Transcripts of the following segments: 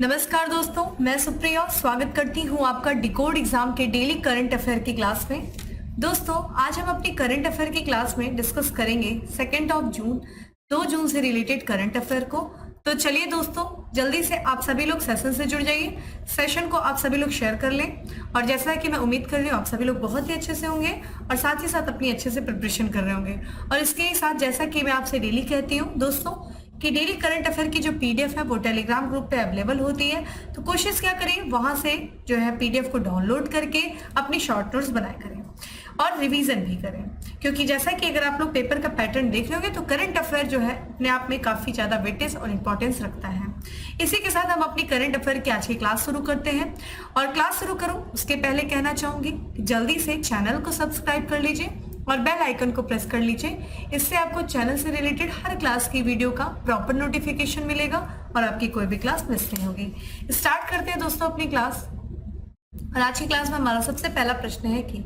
नमस्कार दोस्तों, मैं सुप्रिया स्वागत करती हूँ आपका डिकोड एग्जाम के डेली करंट अफेयर की क्लास में। दोस्तों, आज हम अपनी करंट अफेयर की क्लास में डिस्कस करेंगे 2 जून 2 जून से रिलेटेड करंट अफेयर को। तो चलिए दोस्तों, जल्दी से आप सभी लोग सेशन से जुड़ जाइए। सेशन को आप सभी लोग शेयर कर लें और जैसा कि मैं उम्मीद कर रही हूँ आप सभी लोग बहुत ही अच्छे से होंगे और साथ ही साथ अपनी अच्छे से प्रिपरेशन कर रहे होंगे। और इसके ही साथ जैसा कि मैं आपसे डेली कहती हूँ दोस्तों कि डेली करंट अफेयर की जो पीडीएफ है वो टेलीग्राम ग्रुप पे अवेलेबल होती है। तो कोशिश क्या करिए, वहां से जो है पीडीएफ को डाउनलोड करके अपनी शॉर्ट नोट्स बनाए करें और रिवीजन भी करें, क्योंकि जैसा कि अगर आप लोग पेपर का पैटर्न देख रहे होंगे तो करंट अफेयर जो है अपने आप में काफी ज्यादा वेटेज और इंपॉर्टेंस रखता है। इसी के साथ हम अपनी करंट अफेयर की आज की क्लास शुरू करते हैं। और क्लास शुरू करूं उसके पहले कहना चाहूंगी कि जल्दी से चैनल को सब्सक्राइब कर लीजिए और बेल आइकन को प्रेस कर लीजिए। इससे आपको चैनल से रिलेटेड हर क्लास की वीडियो का प्रॉपर नोटिफिकेशन मिलेगा और आपकी कोई भी क्लास मिस नहीं होगी। स्टार्ट करते हैं दोस्तों अपनी क्लास। और आज की क्लास में हमारा सबसे पहला प्रश्न है कि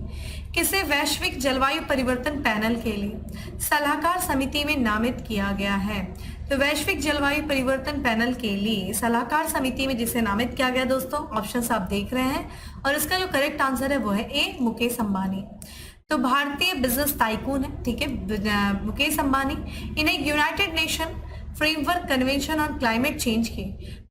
किसे वैश्विक जलवायु परिवर्तन पैनल के लिए सलाहकार समिति में नामित किया गया है। तो वैश्विक जलवायु परिवर्तन पैनल के लिए सलाहकार समिति में जिसे नामित किया गया दोस्तों, ऑप्शंस आप देख रहे हैं और इसका जो करेक्ट आंसर है वो है ए, मुकेश अंबानी। तो भारतीय बिजनेस टाइकून है, ठीक है, मुकेश अंबानी। इन्हें United nation framework convention on climate change के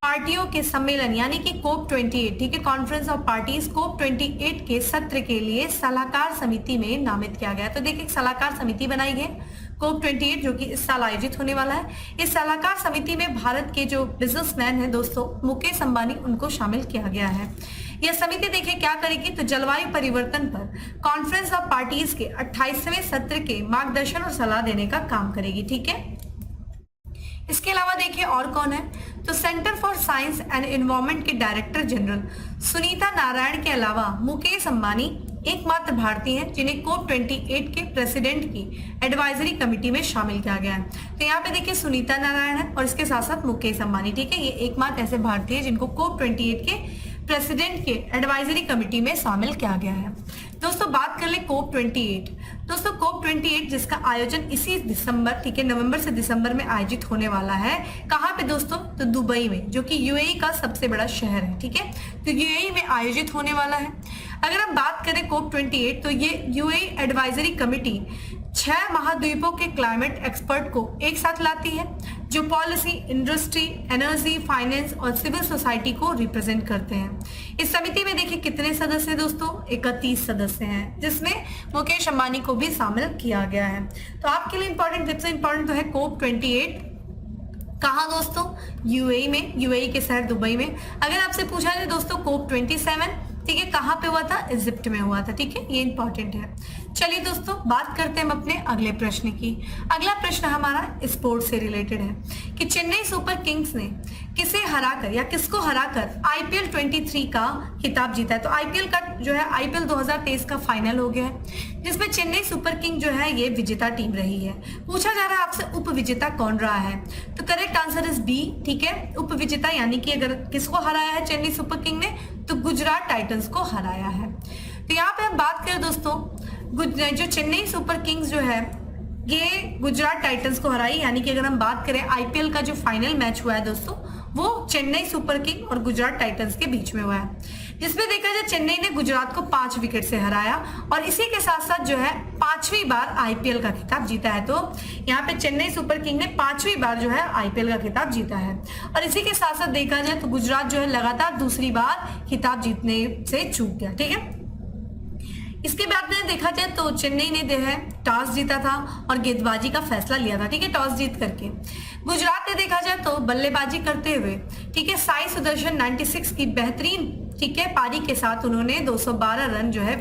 पार्टियों के सम्मेलन यानी कि COP 28, ठीक है, कॉन्फ्रेंस ऑफ पार्टीज COP 28 के सत्र के लिए सलाहकार समिति में नामित किया गया। तो देखिए, सलाहकार समिति बनाई गई COP 28 जो कि इस साल आयोजित होने वाला है। इस सलाहकार समिति में भारत के जो बिजनेसमैन है दोस्तों, मुकेश अंबानी, उनको शामिल किया गया है। यह समिति देखिए क्या करेगी, तो जलवायु परिवर्तन पर कॉन्फ्रेंस ऑफ पार्टीज के 28वें सत्र के मार्गदर्शन और सलाह देने का काम करेगी, ठीक है। इसके अलावा देखिए और कौन है, तो centre for science and environment के डायरेक्टर जनरल सुनीता नारायण के अलावा मुकेश अंबानी एकमात्र भारतीय हैं जिन्हें COP 28 के प्रेसिडेंट की एडवाइजरी कमेटी में शामिल किया गया है। तो यहाँ पे देखिए सुनीता नारायण है और इसके साथ साथ मुकेश अंबानी, ठीक है, ये एकमात्र ऐसे भारतीय जिनको COP 28 के प्रेसिडेंट के एडवाइजरी कमेटी में शामिल किया गया है। दोस्तों बात कर ले COP 28। दोस्तों COP 28 जिसका आयोजन इसी दिसंबर, ठीक है, नवंबर से दिसंबर में आयोजित होने वाला है। कहाँ पे दोस्तों, तो दुबई में, जो कि यूएई का सबसे बड़ा शहर है, ठीक है, तो यूएई में आयोजित होने वाला है। अगर हम बात करें COP 28 तो ये यूएई एडवाइजरी कमेटी 6 महाद्वीपों के क्लाइमेट एक्सपर्ट को एक साथ लाती है जो पॉलिसी, इंडस्ट्री, एनर्जी, फाइनेंस और सिविल सोसाइटी को रिप्रेजेंट करते हैं। इस समिति में देखिए कितने सदस्य दोस्तों, 31 सदस्य हैं, जिसमें मुकेश अंबानी को भी शामिल किया गया है। तो आपके लिए इंपॉर्टेंट, सबसे इंपॉर्टेंट तो है COP 28 कहाँ दोस्तों, यूएई में, यूएई के शहर दुबई में। अगर आपसे पूछा जाए दोस्तों COP 27, ठीक है, कहाँ पे हुआ था, इजिप्ट में हुआ था, ठीक है, ये इंपॉर्टेंट है। चलिए दोस्तों बात करते हैं हम अपने अगले प्रश्न की। अगला प्रश्न हमारा स्पोर्ट्स से रिलेटेड है कि चेन्नई सुपर किंग्स ने किसे हराकर या किसको हराकर IPL 23 का खिताब जीता है। तो IPL का जो है IPL 2023 का फाइनल हो गया है, जिसमें चेन्नई सुपर किंग जो है ये विजेता टीम रही है। पूछा जा रहा है आपसे उप विजेता कौन रहा है, तो करेक्ट आंसर इज बी, ठीक है, उप विजेता यानी कि अगर किसको हराया है चेन्नई सुपर किंग ने, तो गुजरात टाइटंस को हराया है। तो यहाँ पे हम बात करें दोस्तों, जो चेन्नई सुपर किंग्स जो है ये गुजरात टाइटंस को हराई, यानी कि अगर हम बात करें IPL का जो फाइनल मैच हुआ है दोस्तों, वो चेन्नई सुपर किंग और गुजरात टाइटंस के बीच में हुआ है, जिसमें देखा जाए चेन्नई ने गुजरात को 5 विकेट से हराया और इसी के साथ साथ जो है 5वीं बार IPL का खिताब जीता है। तो यहाँ पे चेन्नई सुपर किंग ने 5वीं बार जो है IPL का खिताब जीता है और इसी के साथ साथ देखा जाए तो गुजरात जो है लगातार दूसरी बार खिताब जीतने से चूक गया, ठीक है। इसके बाद में देखा जाए तो चेन्नई ने जो है टॉस जीता था और गेंदबाजी का फैसला लिया था, ठीक है, टॉस जीत करके। गुजरात ने देखा जाए तो बल्लेबाजी करते हुए, ठीक है, साई सुदर्शन 96 की बेहतरीन, ठीक है, पारी के साथ उन्होंने 212 रन जो है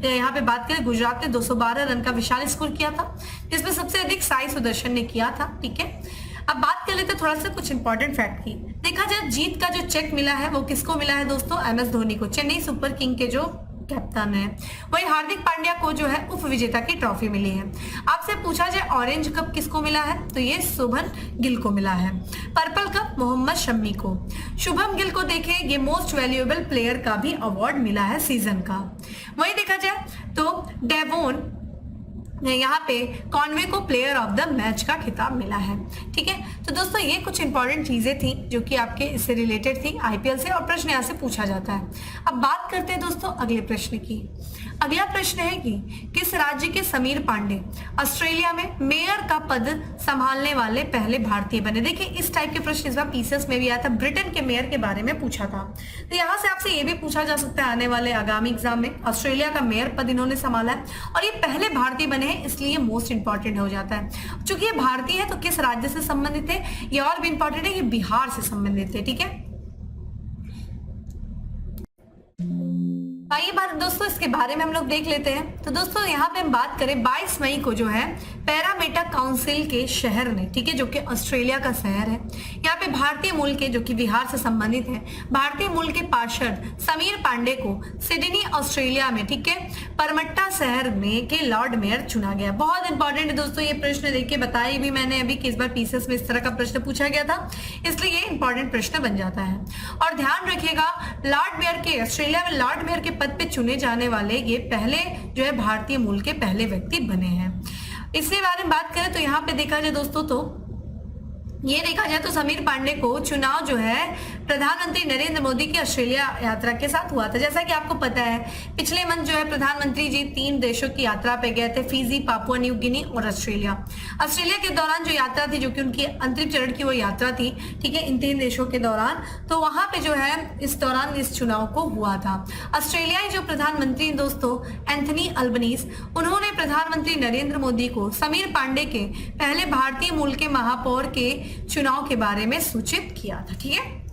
यहाँ पे बात करें गुजरात ने 212 रन का विशाल स्कोर किया था, जिसमें सबसे अधिक साई सुदर्शन ने किया था, ठीक है। अब बात कर लेते थोड़ा सा कुछ इंपॉर्टेंट फैक्ट की। देखा जाए जीत का जो चेक मिला है वो किसको मिला है दोस्तों, MS धोनी को, चेन्नई सुपर किंग के जो कैप्टन है। वही हार्दिक पांड्या को जो है उप विजेता की ट्रॉफी मिली है। आपसे पूछा जाए ऑरेंज कप किसको मिला है, तो ये शुभम गिल को मिला है। पर्पल कप मोहम्मद शमी को। शुभम गिल को देखें ये मोस्ट वैल्यूएबल प्लेयर का भी अवार्ड मिला है सीजन का। वही देखा जाए तो डेवोन यहाँ पे कॉनवे को प्लेयर ऑफ द मैच का खिताब मिला है। ठीक है, तो दोस्तों ये कुछ इंपॉर्टेंट चीजें थी जो कि आपके इससे रिलेटेड थी आईपीएल से, और प्रश्न यहाँ से पूछा जाता है। अब बात करते हैं दोस्तों अगले प्रश्न की। अगला प्रश्न है कि किस राज्य के समीर पांडे ऑस्ट्रेलिया में मेयर का पद संभालने वाले पहले भारतीय बने। देखिए इस टाइप के प्रश्न इस बार पीसीएस में भी आया था, ब्रिटेन के मेयर के बारे में पूछा था। तो यहाँ से आपसे ये भी पूछा जा सकता है आने वाले आगामी एग्जाम में, ऑस्ट्रेलिया का मेयर पद इन्होंने संभाला है और ये पहले भारतीय बने हैं, इसलिए मोस्ट इंपॉर्टेंट हो जाता है। चूंकि ये भारतीय है तो किस राज्य से संबंधित है, ये और भी इंपॉर्टेंट है, ये बिहार से संबंधित है। ठीक है, आइए बात दोस्तों इसके बारे में हम लोग देख लेते हैं। तो दोस्तों यहाँ पे हम बात करें 22 मई को जो है पैरामेटा काउंसिल के शहर ने, ठीक है, जो कि ऑस्ट्रेलिया का शहर है, यहाँ पे भारतीय मूल के, जो कि बिहार से संबंधित है, भारतीय मूल के पार्षद समीर पांडे को सिडनी ऑस्ट्रेलिया में, ठीक है, परमट्टा शहर में के लॉर्ड मेयर चुना गया। बहुत इंपॉर्टेंट है दोस्तों ये प्रश्न, देखिए बताया भी मैंने अभी कि इस बार पीसीएस में इस तरह का प्रश्न पूछा गया था, इसलिए ये इंपॉर्टेंट प्रश्न बन जाता है। और ध्यान रखिएगा लॉर्ड मेयर के, ऑस्ट्रेलिया में लॉर्ड मेयर के पद पे चुने जाने वाले ये पहले जो है भारतीय मूल के पहले व्यक्ति बने हैं। इसके बारे में बात करें तो यहाँ पे देखा जाए दोस्तों, तो ये देखा जाए तो समीर पांडे को चुनाव जो है प्रधानमंत्री नरेंद्र मोदी की ऑस्ट्रेलिया यात्रा के साथ हुआ था। जैसा कि आपको पता है पिछले मंथ जो है प्रधानमंत्री जी 3 देशों की यात्रा पे गए थे, फिजी, पापुआ न्यू गिनी और ऑस्ट्रेलिया। ऑस्ट्रेलिया के दौरान जो यात्रा थी, जो कि उनकी अंतिम चरण की वो यात्रा थी, ठीक है, इन 3 देशों के दौरान, तो वहां पे जो है इस दौरान इस चुनाव को हुआ था। ऑस्ट्रेलियाई जो प्रधानमंत्री दोस्तों एंथनी अल्बनीज, उन्होंने प्रधानमंत्री नरेंद्र मोदी को समीर पांडे के पहले भारतीय मूल के महापौर के चुनाव के बारे में सूचित किया था। ठीक है,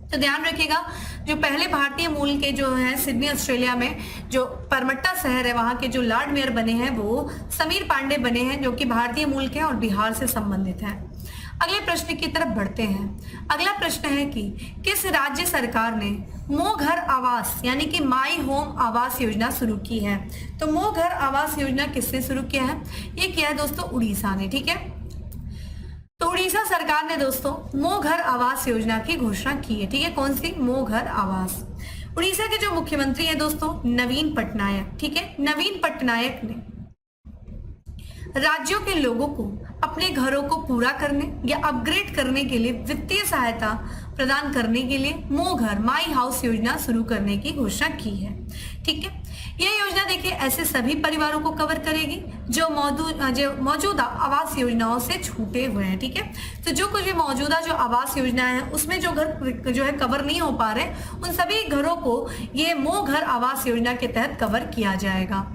तो ध्यान रखिएगा जो पहले भारतीय मूल के जो है सिडनी ऑस्ट्रेलिया में जो परमट्टा शहर है वहां के जो लॉर्ड मेयर बने हैं वो समीर पांडे बने हैं, जो कि भारतीय मूल के और बिहार से संबंधित है। अगले प्रश्न की तरफ बढ़ते हैं। अगला प्रश्न है कि किस राज्य सरकार ने मो घर आवास यानी कि माई होम आवास योजना शुरू की है। तो मो घर आवास योजना किसने शुरू किया है, ये किया है दोस्तों उड़ीसा ने। ठीक है, तो उड़ीसा सरकार ने दोस्तों मो घर आवास योजना की घोषणा की है। ठीक है, कौन सी, मो घर आवास। उड़ीसा के जो मुख्यमंत्री है दोस्तों नवीन पटनायक, ठीक है, नवीन पटनायक ने राज्यों के लोगों को अपने घरों को पूरा करने या अपग्रेड करने के लिए वित्तीय सहायता प्रदान करने के लिए मो घर माई हाउस योजना शुरू करने की घोषणा की है। ठीक है, यह योजना देखिए ऐसे सभी परिवारों को कवर करेगी जो मौजूदा आवास योजनाओं से छूटे हुए हैं। ठीक है, तो जो कुछ भी मौजूदा जो आवास योजना है उसमें जो घर जो है कवर नहीं हो पा रहे, उन सभी घरों को ये मो घर आवास योजना के तहत कवर किया जाएगा।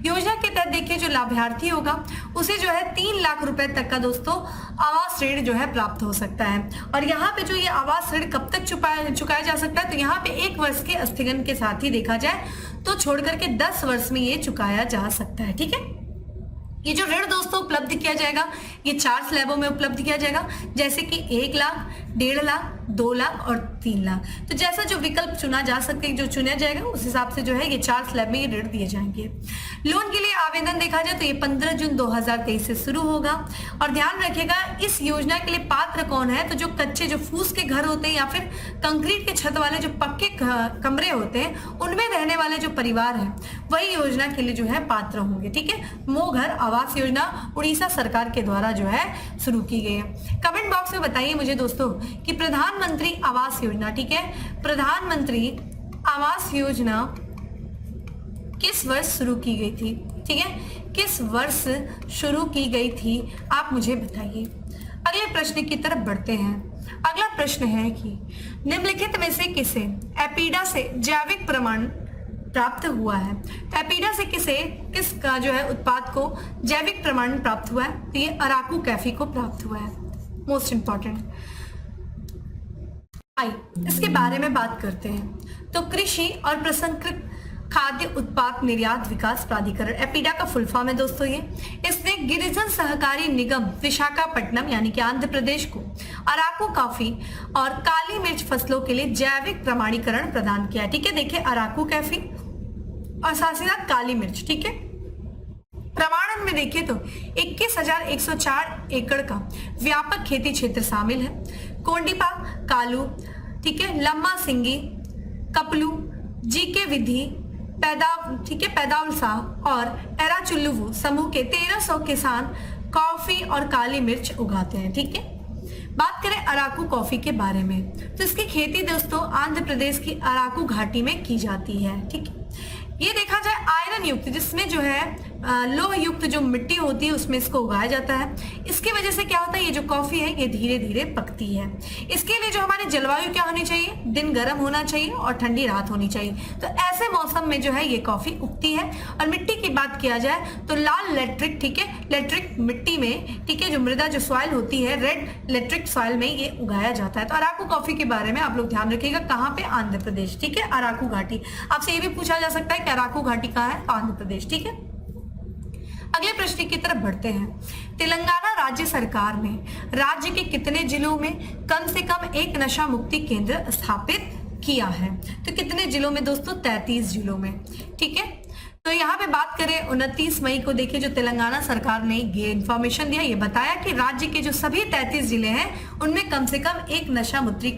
योजना के तहत देखिए जो लाभार्थी होगा उसे जो है 3 लाख रुपए तक का दोस्तों आवास ऋण जो है प्राप्त हो सकता है। और यहाँ पे जो ये आवास ऋण कब तक चुकाया जा सकता है, तो यहाँ पे 1 वर्ष के स्थगन के साथ ही देखा जाए तो छोड़ करके 10 वर्ष में ये चुकाया जा सकता है। ठीक है, ये जो ऋण दोस्तों उपलब्ध किया जाएगा ये 4 स्लैबों में उपलब्ध किया जाएगा, जैसे कि 1 लाख, 1.5 लाख, 2 लाख और 3 लाख। तो जैसा जो विकल्प चुना जा सकते जो चुना जाएगा उस हिसाब से जो है ये 4 स्लैब में ये ऋण दिए जाएंगे। लोन के लिए आवेदन देखा जाए तो ये 15 जून 2023 से शुरू होगा। और ध्यान रखिएगा इस योजना के लिए पात्र कौन है, तो जो कच्चे जो फूस के घर होते हैं या फिर कंक्रीट के छत वाले जो पक्के कमरे होते हैं उनमें रहने वाले जो परिवार है वही योजना के लिए जो है पात्र होंगे। ठीक है, मो घर आवास योजना उड़ीसा सरकार के द्वारा जो है शुरू की गई है। कमेंट बॉक्स में बताइए मुझे दोस्तों कि प्रधानमंत्री आवास योजना, ठीक है, प्रधानमंत्री आवास योजना किस वर्ष शुरू की गई थी। ठीक है, किस वर्ष शुरू की गई थी आप मुझे बताइए। अगले प्रश्न की तरफ बढ़ते हैं। अगला प्रश्न है कि निम्नलिखित में से किसे एपीडा से जैविक प्रमाण प्राप्त हुआ है। एपीडा से किसका जो है उत्पाद को जैविक प्रमाण प्राप्त हुआ है, तो ये अराकू कैफी को प्राप्त हुआ है। मोस्ट इंपॉर्टेंट, इसके बारे में बात करते हैं। तो कृषि और प्रसंस्कृत खाद्य उत्पाद निर्यात विकास प्राधिकरण, एपीडा का फुल फॉर्म है दोस्तों ये। इसने गिरिजन सहकारी निगम विशाखापट्टनम यानी कि आंध्र प्रदेश को अराकू कॉफी और काली मिर्च फसलों के लिए जैविक प्रमाणीकरण प्रदान किया। ठीक है, देखिए अराकू कॉफी और साथ ही साथ काली मिर्च। ठीक है, प्रमाणन में देखिए तो 21,104 एकड़ का व्यापक खेती क्षेत्र शामिल है। कोंडिपा, कालू, ठीक है, लम्मा सिंगी, कपलू, जीके विधि, पैदाउल शाह और एराचुल्लुवु समूह के 1300 किसान कॉफी और काली मिर्च उगाते हैं। ठीक है, बात करें अराकू कॉफी के बारे में, तो इसकी खेती दोस्तों आंध्र प्रदेश की अराकू घाटी में की जाती है। ठीक है, ये देखा जाए आयरन युक्त, जिसमें जो है लोह युक्त जो मिट्टी होती है उसमें इसको उगाया जाता है। इसकी वजह से क्या होता है, ये जो कॉफी है ये धीरे धीरे पकती है। इसके लिए जो हमारी जलवायु क्या होनी चाहिए, दिन गर्म होना चाहिए और ठंडी रात होनी चाहिए। तो ऐसे मौसम में जो है ये कॉफी उगती है। और मिट्टी की बात किया जाए तो लाल लेट्रिक, ठीक है, लेट्रिक मिट्टी में, ठीक है, जो मृदा जो सॉइल होती है रेड लेट्रिक सॉइल में ये उगाया जाता है। तो अराकू कॉफी के बारे में आप लोग ध्यान रखिएगा, कहाँ पे, आंध्र प्रदेश। ठीक है, अराकू घाटी। आपसे ये भी पूछा जा सकता है कि अराकू घाटी कहाँ है, आंध्र प्रदेश। ठीक है, अगले प्रश्न की तरफ बढ़ते हैं। तेलंगाना राज्य सरकार ने राज्य के कितने जिलों में कम से कम एक नशा मुक्ति केंद्र स्थापित किया है? तो कितने जिलों में दोस्तों? 33 जिलों में। ठीक है, तो यहाँ पे बात करें 29 मई को देखिए जो तेलंगाना सरकार ने ये इंफॉर्मेशन दिया, ये बताया कि राज्य के जो सभी 33 जिले हैं उनमें कम से कम एक नशा मुक्ति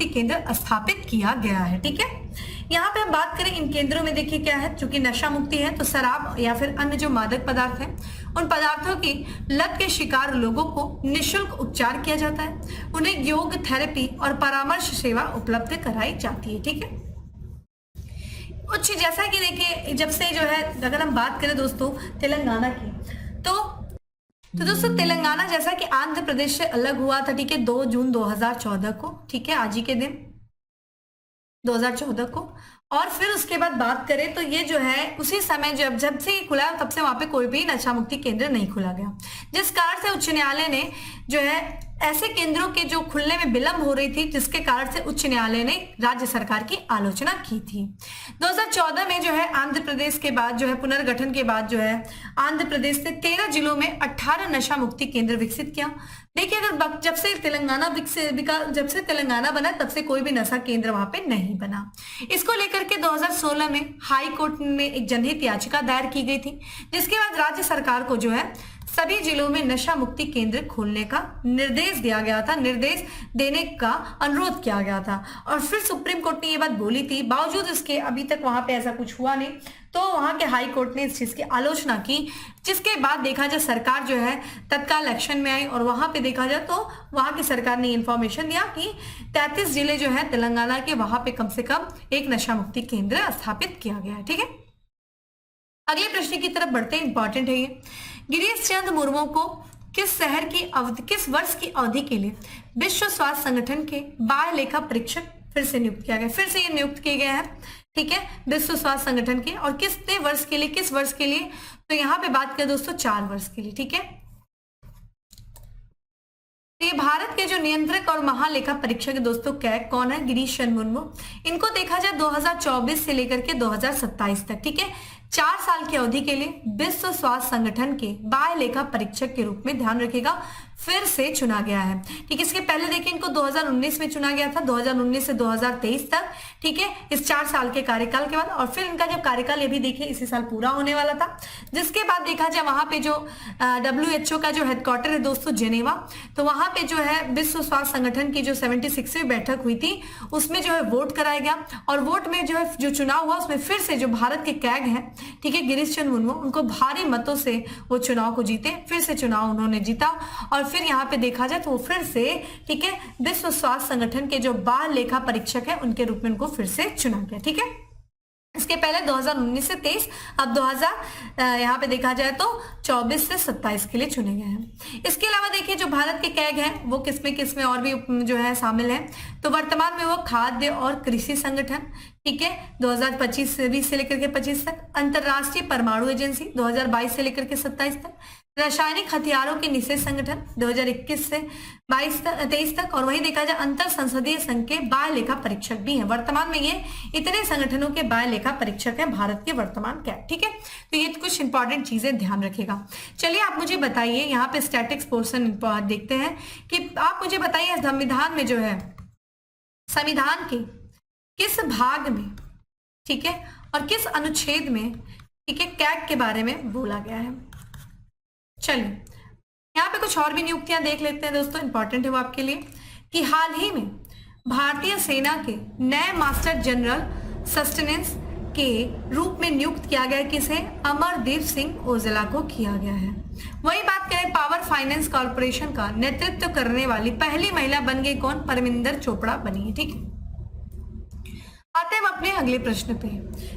केंद्र स्थापित किया गया है। ठीक है, यहाँ पे हम बात करें इन केंद्रों में, देखिए क्या है, चूंकि नशा मुक्ति है तो शराब या फिर अन्य जो मादक पदार्थ हैं उन पदार्थों की लत के शिकार लोगों को निःशुल्क उपचार किया जाता है, उन्हें योग, थेरेपी और परामर्श सेवा उपलब्ध कराई जाती है। ठीक है, जैसा कि देखिए जब से जो है, अगर हम बात करें दोस्तों तेलंगाना की, तो दोस्तों तेलंगाना जैसा कि आंध्र प्रदेश से अलग हुआ था, ठीक है, 2 जून 2014 को। ठीक है, आज ही के दिन 2014 को। और फिर उसके बाद बात करें तो ये जो है उसी समय जब से ये खुला तब से वहां पे कोई भी नशा मुक्ति केंद्र नहीं खुला गया, जिस कारण से उच्च न्यायालय ने जो है ऐसे केंद्रों के जो खुलने में विलंब हो रही थी, जिसके कारण से उच्च न्यायालय ने राज्य सरकार की आलोचना की थी। 2014 में जो है आंध्र प्रदेश के बाद जो है पुनर्गठन के बाद जो है आंध्र प्रदेश ने 13 जिलों में 18 नशा मुक्ति केंद्र विकसित किया। देखिए अगर जब से तेलंगाना बना तब से कोई भी नशा केंद्र वहां पे नहीं बना। इसको लेकर के 2016 में हाई कोर्ट में एक जनहित याचिका दायर की गई थी, जिसके बाद राज्य सरकार को जो है सभी जिलों में नशा मुक्ति केंद्र खोलने का निर्देश दिया गया था, निर्देश देने का अनुरोध किया गया था। और फिर सुप्रीम कोर्ट ने ये बात बोली थी, बावजूद इसके अभी तक वहां पे ऐसा कुछ हुआ नहीं, तो वहां के हाई कोर्ट ने इस चीज की आलोचना की, जिसके बाद देखा जाए सरकार जो है तत्काल एक्शन में आई। और वहां पे देखा जाए तो वहां की सरकार ने इंफॉर्मेशन दिया कि 33 जिले जो है तेलंगाना के, वहां पे कम से कम एक नशा मुक्ति केंद्र स्थापित किया गया है। ठीक है, अगले प्रश्न की तरफ बढ़ते हैं, इंपॉर्टेंट है ये। गिरीश चंद्र मुर्मू को किस वर्ष की अवधि के लिए विश्व स्वास्थ्य संगठन के बाह्य लेखा परीक्षक फिर से नियुक्त किया गया? फिर से ये नियुक्त किए गए हैं, ठीक है, विश्व स्वास्थ्य संगठन के। और कितने वर्ष के लिए, किस वर्ष के लिए? तो यहाँ पे बात करें दोस्तों 4 वर्ष के लिए। ठीक है, तो ये भारत के जो नियंत्रक और महालेखा परीक्षक दोस्तों कौन है? गिरीश चंद्र मुर्मू। इनको देखा जाए 2024 से लेकर के 2027 तक, ठीक है, 4 साल की अवधि के लिए विश्व स्वास्थ्य संगठन के बाह्य लेखा परीक्षक के रूप में, ध्यान रखिएगा, फिर से चुना गया है। ठीक है, इसके पहले देखिए इनको 2019 में चुना गया था, 2019 से 2023 तक, ठीक है, इस 4 साल के कार्यकाल के बाद। और फिर इनका जब कार्यकाल ये भी देखिए इसी साल पूरा होने वाला था, जिसके बाद देखा जाए वहां पे जो WHO का जो हेडक्वार्टर है दोस्तों जेनेवा, तो वहां पे जो है विश्व स्वास्थ्य संगठन की जो 76वीं बैठक हुई थी उसमें जो है वोट कराया गया। और वोट में जो है जो चुनाव हुआ उसमें फिर से जो भारत के कैग हैं, ठीक है, गिरीश चंद्र मुर्मू, उनको भारी मतों से वो चुनाव को जीते, फिर से चुनाव उन्होंने जीता। और फिर यहाँ पे देखा जाए तो वो फिर से, ठीक है, विश्व स्वास्थ्य संगठन के जो बाह्य लेखा परीक्षक है उनके रूप में उनको फिर से चुना गया। ठीक है, इसके पहले 2019 से 23, अब 2000 यहाँ पे देखा जाए तो 24 से 27 के लिए चुने गए हैं। इसके अलावा देखिए जो भारत के कैग हैं वो किसमें और भी जो है शामिल है, तो वर्तमान में वो खाद्य और कृषि संगठन, ठीक है, 2025 से लेकर के 25 तक, अंतरराष्ट्रीय परमाणु एजेंसी 2022 से लेकर के 27 तक, रासायनिक हथियारों के निषेध संगठन 2021 से 23 तक, और वहीं देखा जाए अंतर संसदीय संघ के बाह्य लेखा परीक्षक भी हैं। वर्तमान में ये इतने संगठनों के बाह्य लेखा परीक्षक हैं भारत के वर्तमान कैग। ठीक है, तो ये कुछ इंपॉर्टेंट चीजें ध्यान रखेगा। चलिए आप मुझे बताइए, यहाँ पे स्टैटिक्स पोर्शन देखते हैं कि आप मुझे बताइए संविधान में जो है, संविधान के किस भाग में, ठीक है, और किस अनुच्छेद में, ठीक है, कैग के बारे में बोला गया है। चलिए यहाँ पे कुछ और भी नियुक्तियां देख लेते हैं दोस्तों, इंपॉर्टेंट है वो आपके लिए, कि हाल ही में भारतीय सेना के नए मास्टर जनरल सस्टेनेंस के रूप में नियुक्त किया गया किसे? अमरदीप सिंह ओजेला को किया गया है। वही बात करें पावर फाइनेंस कॉर्पोरेशन का नेतृत्व करने वाली पहली महिला बन गई कौन? परमिंदर चोपड़ा बनी है। ठीक है, आते हैं अपने अगले प्रश्न पे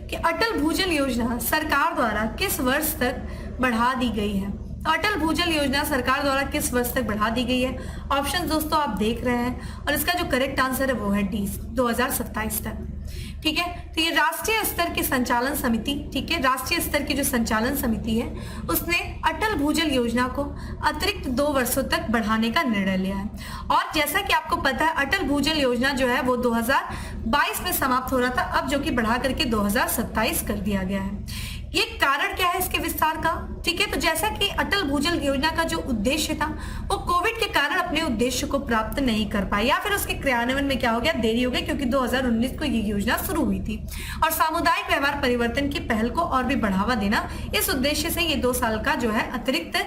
कि अटल भूजल योजना सरकार द्वारा किस वर्ष तक बढ़ा दी गई है? अटल भूजल योजना सरकार द्वारा किस वर्ष तक बढ़ा दी गई है? ऑप्शन दोस्तों आप देख रहे हैं और इसका जो करेक्ट आंसर है वो है डी, 2027 तक। ठीक है, तो ये राष्ट्रीय स्तर की संचालन समिति, ठीक है, राष्ट्रीय स्तर की जो संचालन समिति है उसने अटल भूजल योजना को अतिरिक्त 2 वर्षों तक बढ़ाने का निर्णय लिया है। और जैसा कि आपको पता है अटल भूजल योजना जो है वो 2022 में समाप्त हो रहा था, अब जो कि बढ़ा करके 2027 कर दिया गया है। ये कारण क्या है इसके विस्तार का? ठीक है, तो जैसा कि अटल भूजल योजना का जो उद्देश्य था वो कोविड के कारण अपने उद्देश्य को प्राप्त नहीं कर पाया, या फिर उसके क्रियान्वयन में क्या हो गया? देरी हो गई, क्योंकि 2019 को ये योजना शुरू हुई थी। और सामुदायिक व्यवहार परिवर्तन की पहल को और भी बढ़ावा देना, इस उद्देश्य से ये 2 साल का जो है अतिरिक्त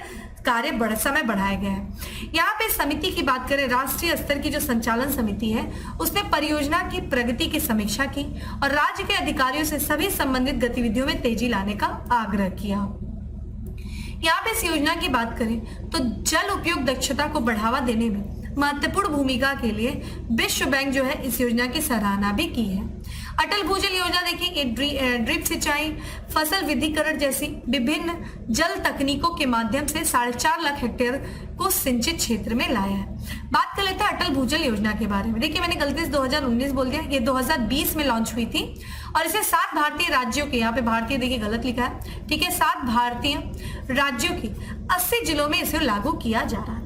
समय बढ़ाया गया है। यहाँ पे समिति की बात करें, राष्ट्रीय स्तर की जो संचालन समिति है उसने परियोजना की प्रगति की समीक्षा की और राज्य के अधिकारियों से सभी संबंधित गतिविधियों में तेजी लाने का आग्रह किया। यहाँ पे इस योजना की बात करें तो जल उपयोग दक्षता को बढ़ावा देने में महत्वपूर्ण भूमिका के लिए विश्व बैंक जो है इस योजना की सराहना भी की है। अटल भूजल योजना देखिए ड्रिप सिंचाई, फसल विधिकरण जैसी विभिन्न जल तकनीकों के माध्यम से 4.5 लाख हेक्टेयर को सिंचित क्षेत्र में लाया है। बात कर लेते हैं अटल भूजल योजना के बारे में। देखिए मैंने गलती से 2019 बोल दिया, ये 2020 में लॉन्च हुई थी और इसे 7 भारतीय राज्यों के, यहाँ पे भारतीय देखिए गलत लिखा है, ठीक है, 7 भारतीय राज्यों की 80 जिलों में इसे लागू किया जा रहा था।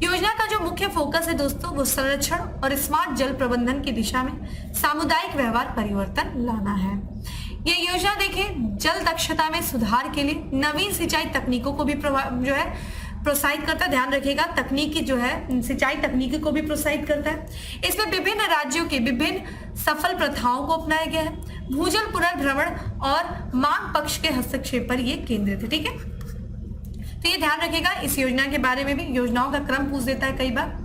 योजना का जो मुख्य फोकस है दोस्तों वो संरक्षण और स्मार्ट जल प्रबंधन की दिशा में सामुदायिक व्यवहार परिवर्तन लाना है। ये योजना देखिए जल दक्षता में सुधार के लिए नवीन सिंचाई तकनीकों को भी जो है प्रोत्साहित करता है। ध्यान रखिएगा, तकनीकी जो है सिंचाई तकनीकी को भी प्रोत्साहित करता है। इसमें विभिन्न राज्यों के विभिन्न सफल प्रथाओं को अपनाया गया है। भूजल पुनर्भ्रमण और मांग पक्ष के हस्तक्षेप पर यह केंद्रित है। ठीक है, तो ये ध्यान रखिएगा, इस योजना के बारे में भी योजनाओं का क्रम पूछ देता है कई बार।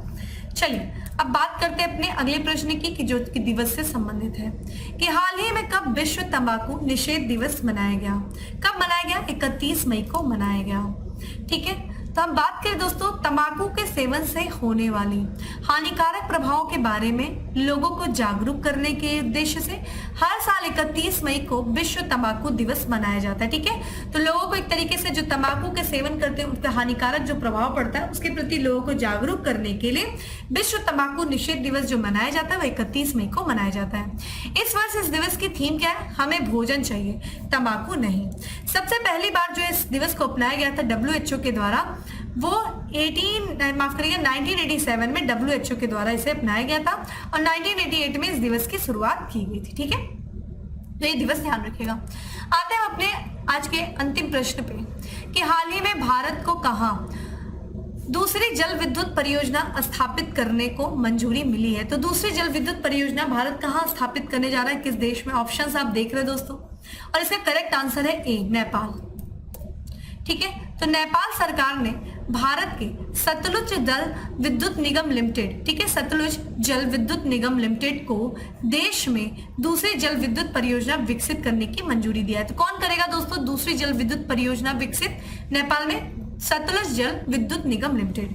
चलिए अब बात करते हैं अपने अगले प्रश्न की कि जो कि दिवस से संबंधित है कि हाल ही में कब विश्व तंबाकू निषेध दिवस मनाया गया? कब मनाया गया? 31 मई को मनाया गया। ठीक है, तो हम बात करें दोस्तों तंबाकू के सेवन से होने वाली हानिकारक प्रभावों के बारे में लोगों को जागरूक करने के उद्देश्य से हर साल 31 मई को विश्व तंबाकू दिवस मनाया जाता है। ठीक है, तो लोगों को एक तरीके से जो तंबाकू के सेवन करते हैं उसका हानिकारक जो प्रभाव पड़ता है उसके प्रति लोगों को जागरूक करने के लिए विश्व तंबाकू निषेध दिवस जो मनाया जाता है वो 31 मई को मनाया जाता है। इस वर्ष इस दिवस की थीम क्या है? हमें भोजन चाहिए, तंबाकू नहीं। सबसे पहली बार जो इस दिवस को अपनाया गया था WHO के द्वारा, वो 1987 में WHO के द्वारा इसे अपनाया गया था और 1988 में इस दिवस की शुरुआत की गई थी। ठीक है, तो ये दिवस ध्यान रखिएगा। आते हैं अपने आज के अंतिम प्रश्न पे कि हाल ही में भारत को कहां दूसरी जल विद्युत परियोजना स्थापित करने को मंजूरी मिली है? तो दूसरी जल विद्युत परियोजना भारत कहां स्थापित करने जा रहा है, किस देश में? ऑप्शंस आप देख रहे हैं दोस्तों और इसका करेक्ट आंसर है ए, नेपाल। ठीक है, तो नेपाल सरकार ने भारत के सतलुज जल विद्युत निगम लिमिटेड, ठीक है, सतलुज जल विद्युत निगम लिमिटेड को देश में दूसरी जल विद्युत परियोजना विकसित करने की मंजूरी दिया है। तो कौन करेगा दोस्तों दूसरी जल विद्युत परियोजना विकसित? नेपाल में सतलुज जल विद्युत निगम लिमिटेड।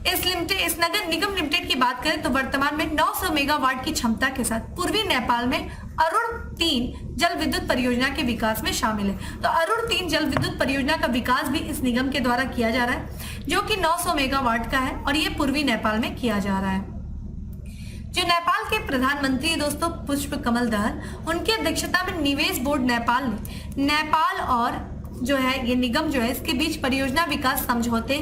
इस नगर निगम लिमिटेड की बात करें तो वर्तमान में 900 मेगावाट की क्षमता के साथ पूर्वी नेपाल में अरुण 3 जल विद्युत परियोजना के विकास में शामिल है। तो अरुण 3 जल विद्युत परियोजना का विकास भी इस निगम के द्वारा किया जा रहा है जो कि 900 मेगावाट का है और ये पूर्वी नेपाल में किया जा रहा है। जो नेपाल के प्रधानमंत्री दोस्तों पुष्प कमल दहल, उनकी अध्यक्षता में निवेश बोर्ड नेपाल ने नेपाल और जो है ये निगम जो है इसके बीच परियोजना विकास समझौते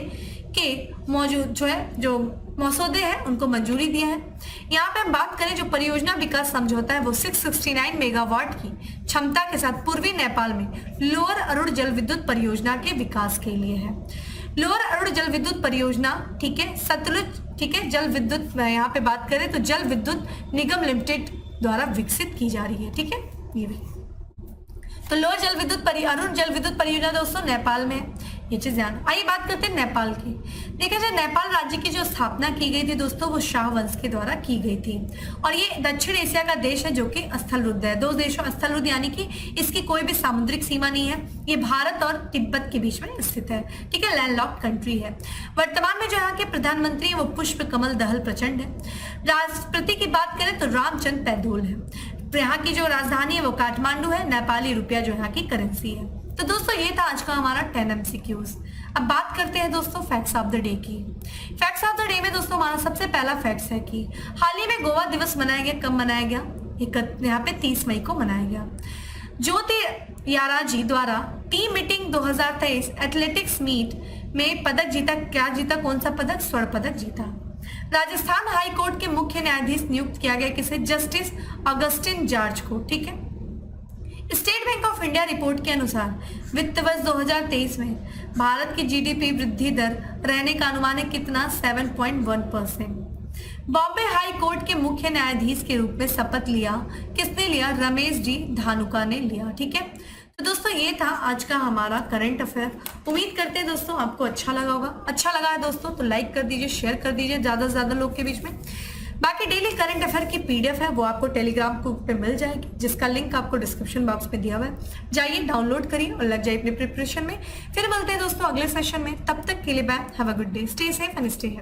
के मौजूद जो मसौदे हैं उनको मंजूरी दिया है। यहाँ पे हम बात करें जो परियोजना विकास समझौता है वो 669 मेगावाट की क्षमता के साथ पूर्वी नेपाल में लोअर अरुण जल विद्युत परियोजना के विकास के लिए है। लोअर अरुण जल विद्युत परियोजना, ठीक है, सतलुज, ठीक है, जल विद्युत, यहाँ पे बात करें तो जल विद्युत निगम लिमिटेड द्वारा विकसित की जा रही है। ठीक है, ये भी तो लोअर जल विद्युत अरुण जल विद्युत परियोजना दोस्तों नेपाल में, ये चीज ध्यान। आइए बात करते हैं नेपाल की। देखा जाए नेपाल राज्य की जो स्थापना की गई थी दोस्तों वो शाह वंश के द्वारा की गई थी और ये दक्षिण एशिया का देश है जो कि स्थलरुद्ध है। दो देशों स्थलरुद्ध यानी कि इसकी कोई भी सामुद्रिक सीमा नहीं है। ये भारत और तिब्बत के बीच में स्थित है, ठीक है, लैंडलॉक्ड कंट्री है। वर्तमान में जो यहाँ के प्रधानमंत्री है वो पुष्प कमल दहल प्रचंड है। राष्ट्रपति की बात करें तो रामचंद्र पैदोल है। यहाँ की जो राजधानी है वो काठमांडू है। नेपाली रुपया जो यहाँ की करेंसी है। तो दोस्तों ये था आज का हमारा 10 MCQs। अब बात करते हैं दोस्तों फैक्ट्स ऑफ द डे की। फैक्ट्स ऑफ द डे में दोस्तों हमारा सबसे पहला फैक्ट्स है कि हाल ही में गोवा दिवस मनाया गया। कब मनाया गया? यहाँ पे 30 मई को मनाया गया। ज्योति याराजी द्वारा टीम मीटिंग 2023 एथलेटिक्स मीट में पदक जीता। क्या जीता? कौन सा पदक? स्वर्ण पदक जीता। राजस्थान हाई कोर्ट के मुख्य न्यायाधीश नियुक्त किया गया किसे? जस्टिस ऑगस्टिन जॉर्ज को, ठीक है। State bank of India report के अनुसार वित्त वर्ष 2023 में भारत की जीडीपी वृद्धि दर रहने का अनुमान है कितना? 7.1%। बॉम्बे हाई कोर्ट के मुख्य न्यायाधीश के रूप में शपथ लिया किसने लिया? रमेश जी धानुका ने लिया, ठीक है। तो दोस्तों ये था आज का हमारा करंट अफेयर। उम्मीद करते हैं दोस्तों आपको अच्छा लगा होगा। अच्छा लगा है दोस्तों तो लाइक कर दीजिए, शेयर कर दीजिए ज्यादा से ज्यादा लोग के बीच में। बाकी डेली करंट अफेयर की PDF है वो आपको टेलीग्राम ग्रुप पे मिल जाएगी, जिसका लिंक आपको डिस्क्रिप्शन बॉक्स में दिया हुआ है। जाइए डाउनलोड करिए और लग जाइए अपने प्रिपरेशन में। फिर मिलते हैं दोस्तों अगले सेशन में। तब तक के लिए bye, have a good day, stay safe and stay healthy.